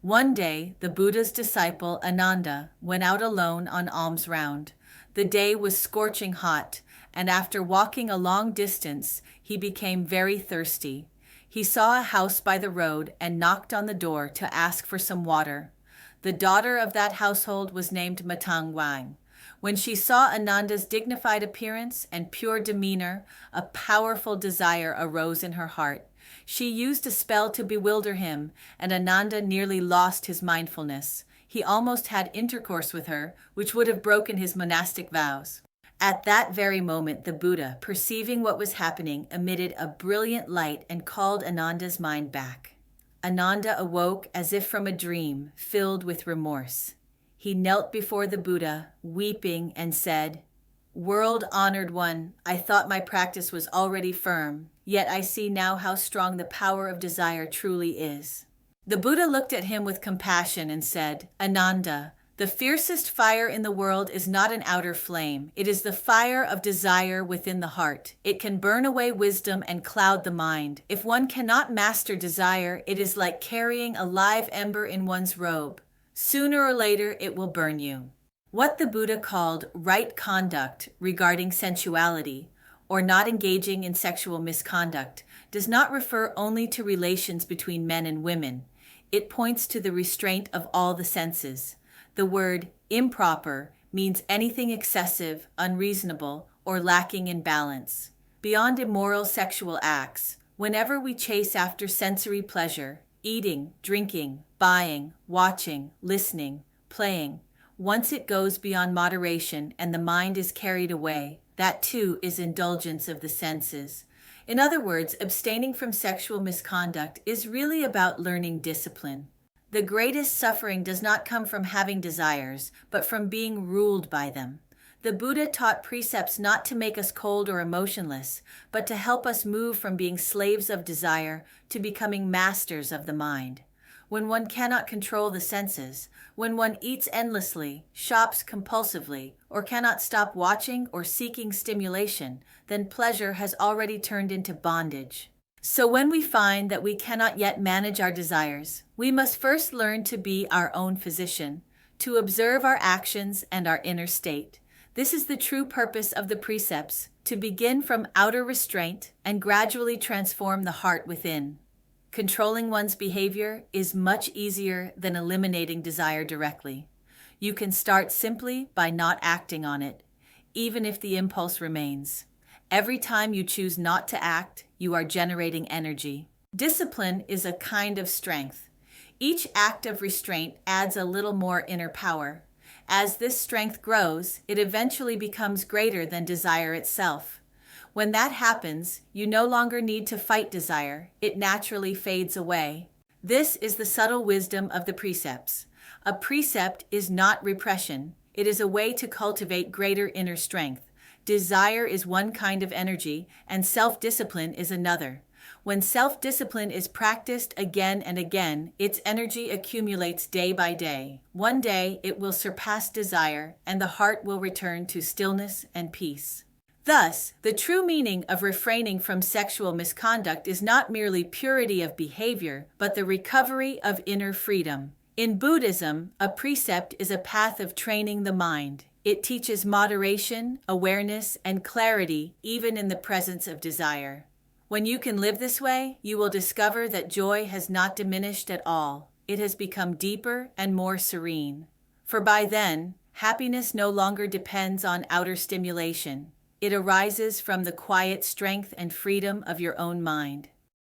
One day, the Buddha's disciple Ananda went out alone on alms round. The day was scorching hot, and after walking a long distance, he became very thirsty. He saw a house by the road and knocked on the door to ask for some water. The daughter of that household was named Hua-Yan. When she saw Ananda's dignified appearance and pure demeanor, a powerful desire arose in her heart. She used a spell to bewilder him, and Ananda nearly lost his mindfulness. He almost had intercourse with her, which would have broken his monastic vows. At that very moment, the Buddha, perceiving what was happening, emitted a brilliant light and called Ananda's mind back. Ananda awoke as if from a dream, filled with remorse. He knelt before the Buddha, weeping, and said, "World-honored one, I thought my practice was already firm, yet I see now how strong the power of desire truly is." The Buddha looked at him with compassion and said, "Ananda, the fiercest fire in the world is not an outer flame. It is the fire of desire within the heart. It can burn away wisdom and cloud the mind. If one cannot master desire, it is like carrying a live ember in one's robe. Sooner or later, it will burn you." What the Buddha called right conduct regarding sensuality, or not engaging in sexual misconduct, does not refer only to relations between men and women. It points to the restraint of all the senses. The word improper means anything excessive, unreasonable, or lacking in balance. Beyond immoral sexual acts, whenever we chase after sensory pleasure, eating, drinking, buying, watching, listening, playing, once it goes beyond moderation and the mind is carried away, that too is indulgence of the senses. In other words, abstaining from sexual misconduct is really about learning discipline. The greatest suffering does not come from having desires, but from being ruled by them. The Buddha taught precepts not to make us cold or emotionless, but to help us move from being slaves of desire to becoming masters of the mind. When one cannot control the senses, when one eats endlessly, shops compulsively, or cannot stop watching or seeking stimulation, then pleasure has already turned into bondage. So when we find that we cannot yet manage our desires, we must first learn to be our own physician, to observe our actions and our inner state. This is the true purpose of the precepts, to begin from outer restraint and gradually transform the heart within. Controlling one's behavior is much easier than eliminating desire directly. You can start simply by not acting on it, even if the impulse remains. Every time you choose not to act, you are generating energy. Discipline is a kind of strength. Each act of restraint adds a little more inner power. As this strength grows, it eventually becomes greater than desire itself. When that happens, you no longer need to fight desire. It naturally fades away. This is the subtle wisdom of the precepts. A precept is not repression. It is a way to cultivate greater inner strength. Desire is one kind of energy, and self-discipline is another. When self-discipline is practiced again and again, its energy accumulates day by day. One day, it will surpass desire, and the heart will return to stillness and peace. Thus, the true meaning of refraining from sexual misconduct is not merely purity of behavior, but the recovery of inner freedom. In Buddhism, a precept is a path of training the mind. It teaches moderation, awareness, and clarity even in the presence of desire. When you can live this way, you will discover that joy has not diminished at all. It has become deeper and more serene. For by then, happiness no longer depends on outer stimulation. It arises from the quiet strength and freedom of your own mind.